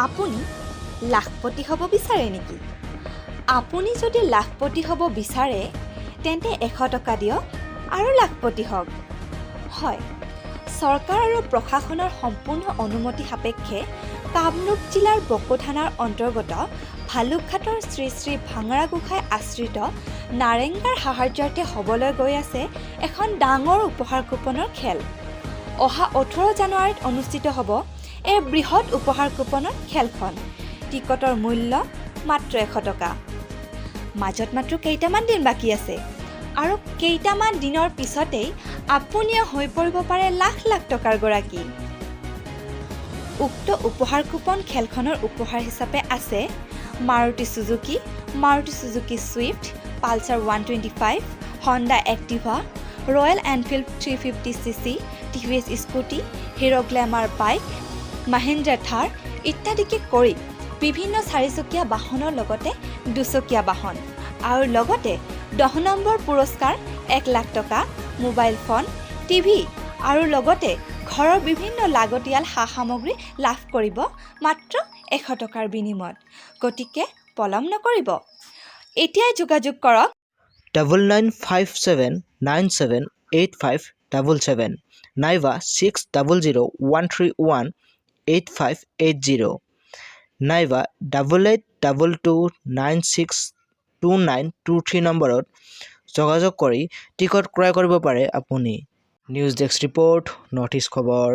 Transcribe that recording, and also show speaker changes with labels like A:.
A: আপুনি লাখপতি হ'ব বিচাৰে নেকি? আপুনি যদি লাখপতি হ'ব বিচাৰে তেন্তে 100 টকা দিয়ক আৰু লাখপতি হওক। হয়, চৰকাৰ আৰু প্ৰশাসনৰ সম্পূৰ্ণ অনুমতি সাপেক্ষে কামৰূপ জিলাৰ বকো থানাৰ অন্তৰ্গত ভালুকঘাটৰ শ্ৰী শ্ৰী ভাঙৰা গোসাঁই আশ্ৰিত নাৰেংগাৰ সাহাৰ্যাৰ্থে হ'বলৈ গৈ আছে এখন ডাঙৰ উপহাৰ কুপনৰ খেল। অহা 18 জানুৱাৰীত অনুষ্ঠিত হ'ব এই বৃহৎ উপহাৰ কুপনৰ খেলখন। টিকটৰ মূল্য মাত্ৰ 100 টকা। মাজত মাত্ৰ কেইটামান দিন বাকী আছে আৰু কেইটামান দিনৰ পিছতেই আপুনিও হৈ পৰিব পাৰে লাখ লাখ টকাৰ গৰাকী। উক্ত উপহাৰ কুপন খেলখনৰ উপহাৰ হিচাপে আছে Maruti Suzuki Swift, Pulsar 125, Honda Activa, Royal Enfield 350cc, TVS Scooty, Hero Glamour bike, Mahindra Thar ইত্যাদিকে কৰি বিভিন্ন চাৰিচকীয়া বাহনৰ লগতে দুচকীয়া বাহন আৰু লগতে 10 নম্বৰ পুৰস্কাৰ 1 লাখ টকা, মোবাইল ফোন, টিভি আৰু লগতে ঘৰৰ বিভিন্ন লাগতিয়াল সা সামগ্ৰী লাভ কৰিব মাত্ৰ 100 টকাৰ বিনিময়ত। গতিকে পলম নকৰিব, এতিয়াই যোগাযোগ কৰক
B: 9957978577 নাইবা 6001318580 নাইবা 8822962923 নম্বৰত যোগাযোগ কৰি টিকট ক্ৰয় কৰিব পাৰে আপুনি। News desk report, north east খবৰ।